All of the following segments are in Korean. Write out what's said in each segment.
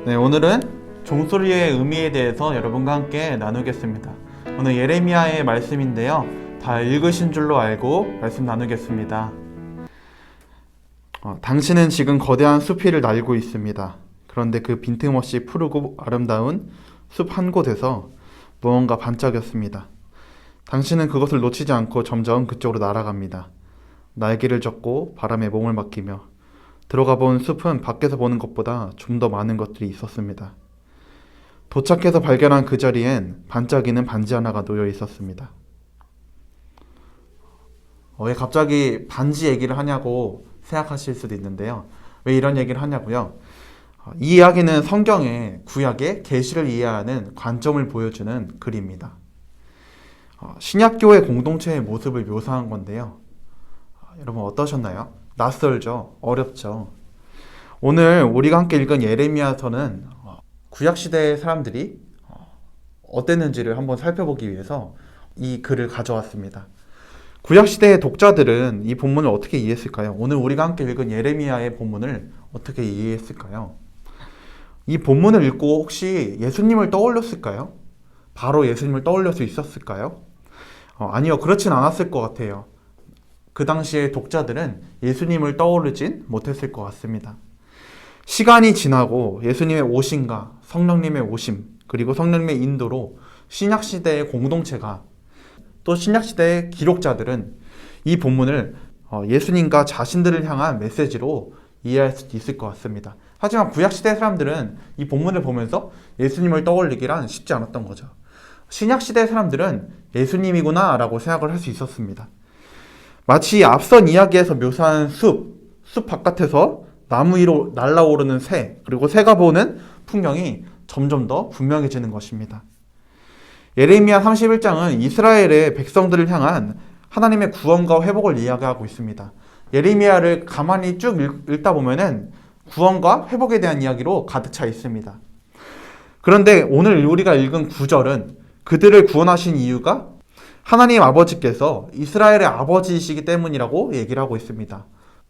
네, 오늘은 종소리의 의미에 대해서 여러분과 함께 나누겠습니다. 오늘 예레미야의 말씀인데요. 다 읽으신 줄로 알고 말씀 나누겠습니다. 당신은 지금 거대한 숲위를 날고 있습니다. 그런데 그 빈틈없이 푸르고 아름다운 숲 한 곳에서 무언가 반짝였습니다. 당신은 그것을 놓치지 않고 점점 그쪽으로 날아갑니다. 날개를 젓고 바람에 몸을 맡기며 들어가 본 숲은 밖에서 보는 것보다 좀 더 많은 것들이 있었습니다. 도착해서 발견한 그 자리엔 반짝이는 반지 하나가 놓여 있었습니다. 왜 갑자기 반지 얘기를 하냐고 생각하실 수도 있는데요. 왜 이런 얘기를 하냐고요? 이 이야기는 성경의 구약의 계시를 이해하는 관점을 보여주는 글입니다. 신약교회 공동체의 모습을 묘사한 건데요. 여러분 어떠셨나요? 낯설죠? 어렵죠? 오늘 우리가 함께 읽은 예레미야서는 구약시대의 사람들이 어땠는지를 한번 살펴보기 위해서 이 글을 가져왔습니다. 구약시대의 독자들은 이 본문을 어떻게 이해했을까요? 오늘 우리가 함께 읽은 예레미야의 본문을 어떻게 이해했을까요? 이 본문을 읽고 혹시 예수님을 떠올렸을까요? 바로 예수님을 떠올릴 수 있었을까요? 아니요, 그렇진 않았을 것 같아요. 그 당시의 독자들은 예수님을 떠오르진 못했을 것 같습니다. 시간이 지나고 예수님의 오심과 성령님의 오심, 그리고 성령님의 인도로 신약시대의 공동체가 또 신약시대의 기록자들은 이 본문을 예수님과 자신들을 향한 메시지로 이해할 수 있을 것 같습니다. 하지만 구약시대 사람들은 이 본문을 보면서 예수님을 떠올리기란 쉽지 않았던 거죠. 신약시대 사람들은 예수님이구나 라고 생각을 할 수 있었습니다. 마치 앞선 이야기에서 묘사한 숲 바깥에서 나무 위로 날아오르는 새, 그리고 새가 보는 풍경이 점점 더 분명해지는 것입니다. 예레미야 31장은 이스라엘의 백성들을 향한 하나님의 구원과 회복을 이야기하고 있습니다. 예레미야를 가만히 쭉 읽다 보면은 구원과 회복에 대한 이야기로 가득 차 있습니다. 그런데 오늘 우리가 읽은 9절은 그들을 구원하신 이유가 하나님 아버지께서 이스라엘의 아버지이시기 때문이라고 얘기를 하고 있습니다.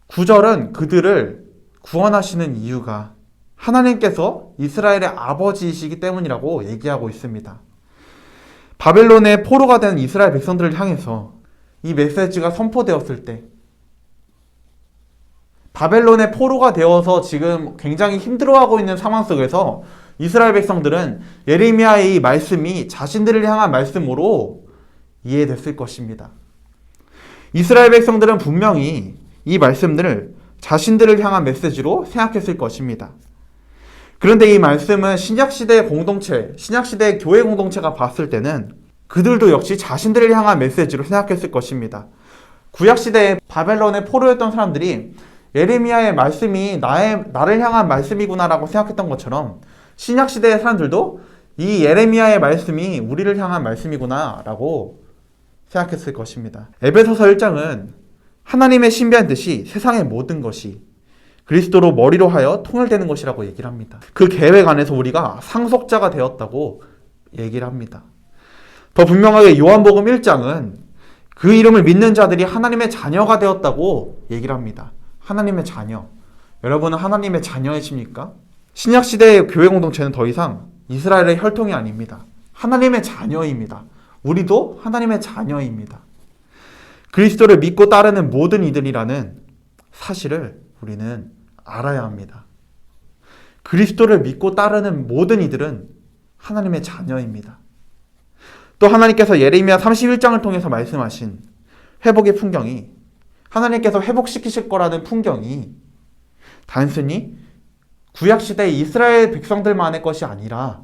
9절은 그들을 구원하시는 이유가 하나님께서 이스라엘의 아버지이시기 때문이라고 얘기하고 있습니다. 바벨론의 포로가 된 이스라엘 백성들을 향해서 이 메시지가 선포되었을 때 바벨론의 포로가 되어서 지금 굉장히 힘들어하고 있는 상황 속에서 이스라엘 백성들은 예레미야의 이 말씀이 자신들을 향한 말씀으로 이해됐을 것입니다. 이스라엘 백성들은 분명히 이 말씀들을 자신들을 향한 메시지로 생각했을 것입니다. 그런데 이 말씀은 신약시대의 공동체, 신약시대의 교회 공동체가 봤을 때는 그들도 역시 자신들을 향한 메시지로 생각했을 것입니다. 구약시대의 바벨론의 포로였던 사람들이 예레미야의 말씀이 나를 향한 말씀이구나라고 생각했던 것처럼 신약시대의 사람들도 이 예레미야의 말씀이 우리를 향한 말씀이구나라고 생각했을 것입니다. 에베소서 1장은 하나님의 신비한 뜻이 세상의 모든 것이 그리스도로 머리로 하여 통일되는 것이라고 얘기를 합니다. 그 계획 안에서 우리가 상속자가 되었다고 얘기를 합니다. 더 분명하게 요한복음 1장은 그 이름을 믿는 자들이 하나님의 자녀가 되었다고 얘기를 합니다. 하나님의 자녀. 여러분은 하나님의 자녀이십니까? 신약시대의 교회 공동체는 더 이상 이스라엘의 혈통이 아닙니다. 하나님의 자녀입니다. 우리도 하나님의 자녀입니다. 그리스도를 믿고 따르는 모든 이들이라는 사실을 우리는 알아야 합니다. 그리스도를 믿고 따르는 모든 이들은 하나님의 자녀입니다. 또 하나님께서 예레미야 31장을 통해서 말씀하신 회복의 풍경이 하나님께서 회복시키실 거라는 풍경이 단순히 구약시대의 이스라엘 백성들만의 것이 아니라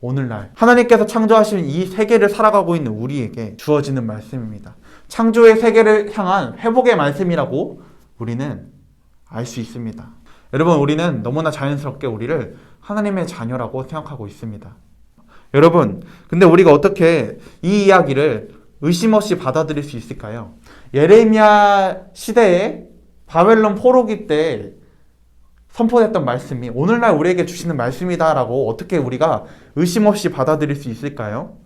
오늘날 하나님께서 창조하신 이 세계를 살아가고 있는 우리에게 주어지는 말씀입니다. 창조의 세계를 향한 회복의 말씀이라고 우리는 알 수 있습니다. 여러분, 우리는 너무나 자연스럽게 우리를 하나님의 자녀라고 생각하고 있습니다. 여러분, 근데 우리가 어떻게 이 이야기를 의심 없이 받아들일 수 있을까요? 예레미야 시대에 바벨론 포로기 때 선포됐던 말씀이 오늘날 우리에게 주시는 말씀이다라고 어떻게 우리가 의심 없이 받아들일 수 있을까요?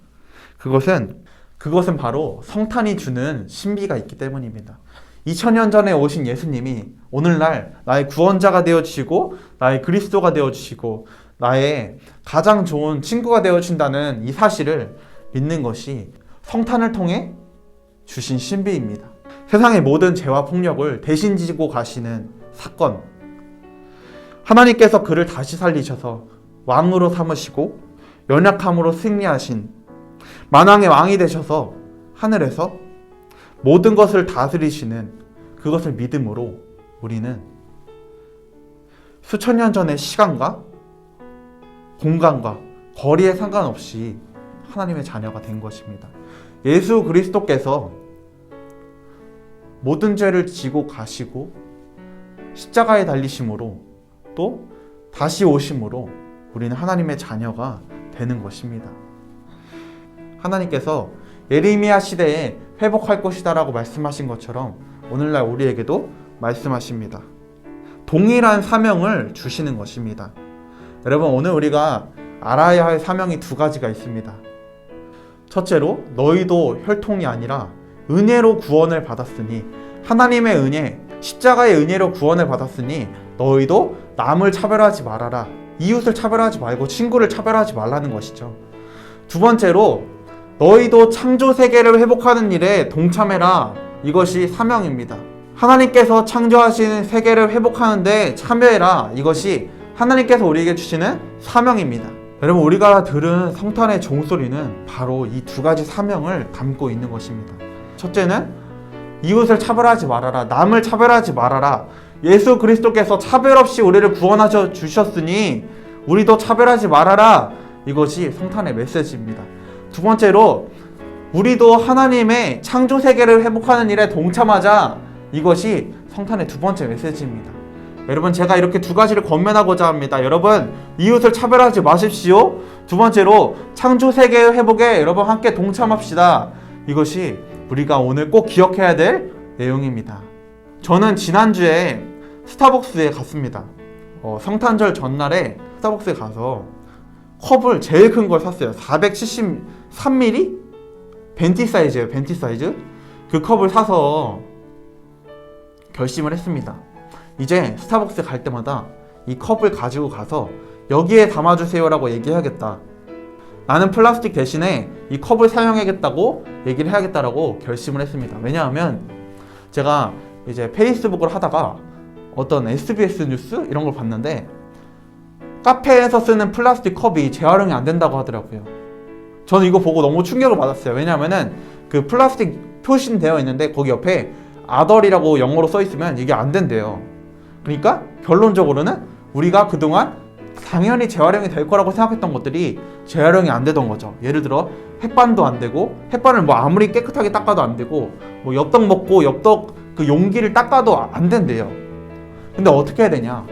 그것은 바로 성탄이 주는 신비가 있기 때문입니다. 2000년 전에 오신 예수님이 오늘날 나의 구원자가 되어주시고 나의 그리스도가 되어주시고 나의 가장 좋은 친구가 되어준다는 이 사실을 믿는 것이 성탄을 통해 주신 신비입니다. 세상의 모든 죄와 폭력을 대신 지고 가시는 사건, 하나님께서 그를 다시 살리셔서 왕으로 삼으시고 연약함으로 승리하신 만왕의 왕이 되셔서 하늘에서 모든 것을 다스리시는 그것을 믿음으로 우리는 수천 년 전의 시간과 공간과 거리에 상관없이 하나님의 자녀가 된 것입니다. 예수 그리스도께서 모든 죄를 지고 가시고 십자가에 달리심으로 또 다시 오심으로 우리는 하나님의 자녀가 되는 것입니다. 하나님께서 예레미야 시대에 회복할 것이다 라고 말씀하신 것처럼 오늘날 우리에게도 말씀하십니다. 동일한 사명을 주시는 것입니다. 여러분, 오늘 우리가 알아야 할 사명이 두 가지가 있습니다. 첫째로 너희도 혈통이 아니라 은혜로 구원을 받았으니, 하나님의 은혜, 십자가의 은혜로 구원을 받았으니 너희도 남을 차별하지 말아라. 이웃을 차별하지 말고 친구를 차별하지 말라는 것이죠. 두 번째로 너희도 창조 세계를 회복하는 일에 동참해라. 이것이 사명입니다. 하나님께서 창조하신 세계를 회복하는데 참여해라. 이것이 하나님께서 우리에게 주시는 사명입니다. 여러분, 우리가 들은 성탄의 종소리는 바로 이 두 가지 사명을 담고 있는 것입니다. 첫째는 이웃을 차별하지 말아라. 남을 차별하지 말아라. 예수 그리스도께서 차별 없이 우리를 구원하셔 주셨으니 우리도 차별하지 말아라. 이것이 성탄의 메시지입니다. 두 번째로 우리도 하나님의 창조 세계를 회복하는 일에 동참하자. 이것이 성탄의 두 번째 메시지입니다. 여러분, 제가 이렇게 두 가지를 권면하고자 합니다. 여러분, 이웃을 차별하지 마십시오. 두 번째로 창조 세계의 회복에 여러분 함께 동참합시다. 이것이 우리가 오늘 꼭 기억해야 될 내용입니다. 저는 지난주에 스타벅스에 갔습니다. 성탄절 전날에 스타벅스에 가서 컵을 제일 큰 걸 샀어요. 473ml? 벤티 사이즈예요. 벤티 사이즈. 그 컵을 사서 결심을 했습니다. 이제 스타벅스에 갈 때마다 이 컵을 가지고 가서 여기에 담아주세요 라고 얘기해야겠다. 나는 플라스틱 대신에 이 컵을 사용하겠다고 얘기를 해야겠다라고 결심을 했습니다. 왜냐하면 제가 이제 페이스북을 하다가 어떤 SBS 뉴스 이런 걸 봤는데 카페에서 쓰는 플라스틱 컵이 재활용이 안 된다고 하더라고요. 저는 이거 보고 너무 충격을 받았어요. 왜냐하면은 그 플라스틱 표시는 되어 있는데 거기 옆에 아덜이라고 영어로 써 있으면 이게 안 된대요. 그러니까 결론적으로는 우리가 그동안 당연히 재활용이 될 거라고 생각했던 것들이 재활용이 안 되던 거죠. 예를 들어 햇반도 안 되고, 햇반을 뭐 아무리 깨끗하게 닦아도 안 되고, 뭐 엽떡 먹고 엽떡 그 용기를 닦아도 안 된대요. 근데 어떻게 해야 되냐?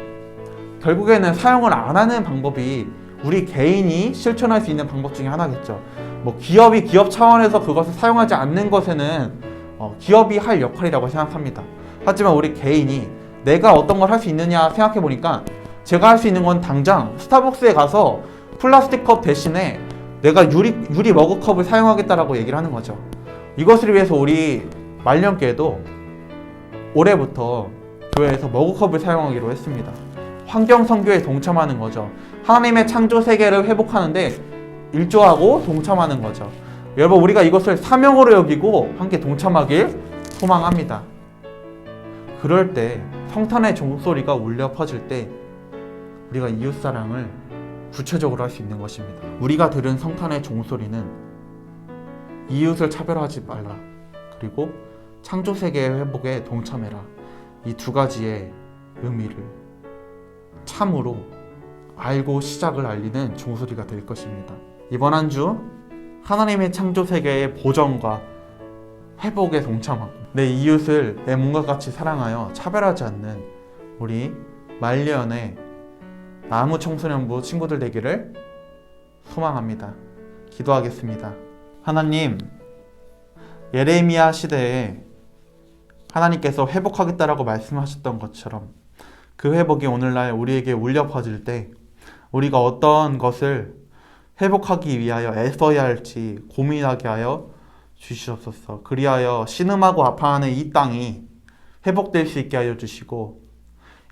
결국에는 사용을 안 하는 방법이 우리 개인이 실천할 수 있는 방법 중에 하나겠죠. 뭐 기업이 기업 차원에서 그것을 사용하지 않는 것에는 기업이 할 역할이라고 생각합니다. 하지만 우리 개인이 내가 어떤 걸 할 수 있느냐 생각해 보니까 제가 할 수 있는 건 당장 스타벅스에 가서 플라스틱 컵 대신에 내가 유리 머그컵을 사용하겠다라고 얘기를 하는 거죠. 이것을 위해서 우리 말년교회도 올해부터 교회에서 머그컵을 사용하기로 했습니다. 환경선교에 동참하는 거죠. 하나님의 창조 세계를 회복하는데 일조하고 동참하는 거죠. 여러분, 우리가 이것을 사명으로 여기고 함께 동참하길 소망합니다. 그럴 때 성탄의 종소리가 울려 퍼질 때 우리가 이웃사랑을 구체적으로 할 수 있는 것입니다. 우리가 들은 성탄의 종소리는 이웃을 차별하지 말라, 그리고 창조세계의 회복에 동참해라, 이 두 가지의 의미를 참으로 알고 시작을 알리는 종소리가 될 것입니다. 이번 한 주 하나님의 창조세계의 보전과 회복에 동참하고 내 이웃을 내 몸과 같이 사랑하여 차별하지 않는 우리 말년의 나무 청소년부 친구들 되기를 소망합니다. 기도하겠습니다. 하나님, 예레미야 시대에 하나님께서 회복하겠다라고 말씀하셨던 것처럼 그 회복이 오늘날 우리에게 울려 퍼질 때 우리가 어떤 것을 회복하기 위하여 애써야 할지 고민하게 하여 주시옵소서. 그리하여 신음하고 아파하는 이 땅이 회복될 수 있게 하여 주시고,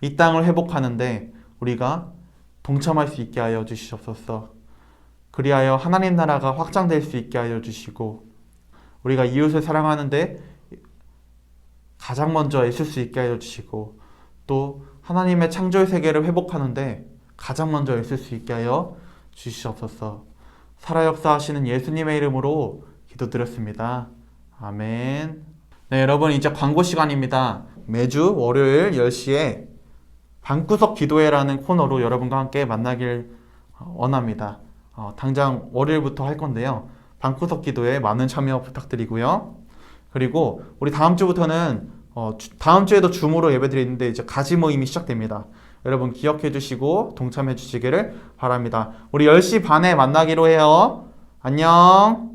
이 땅을 회복하는데 우리가 동참할 수 있게 하여 주시옵소서. 그리하여 하나님 나라가 확장될 수 있게 하여 주시고 우리가 이웃을 사랑하는데 가장 먼저 애쓸 수 있게 하여 주시고 또 하나님의 창조의 세계를 회복하는데 가장 먼저 애쓸 수 있게 하여 주시옵소서. 살아 역사하시는 예수님의 이름으로 기도드렸습니다. 아멘. 네, 여러분 이제 광고 시간입니다. 매주 월요일 10시에 방구석 기도회라는 코너로 여러분과 함께 만나길 원합니다. 당장 월요일부터 할 건데요. 방구석 기도회 많은 참여 부탁드리고요. 그리고 우리 다음 주부터는 다음 주에도 줌으로 예배 드리는데 이제 가지 모임이 시작됩니다. 여러분 기억해 주시고 동참해 주시기를 바랍니다. 우리 10시 반에 만나기로 해요. 안녕.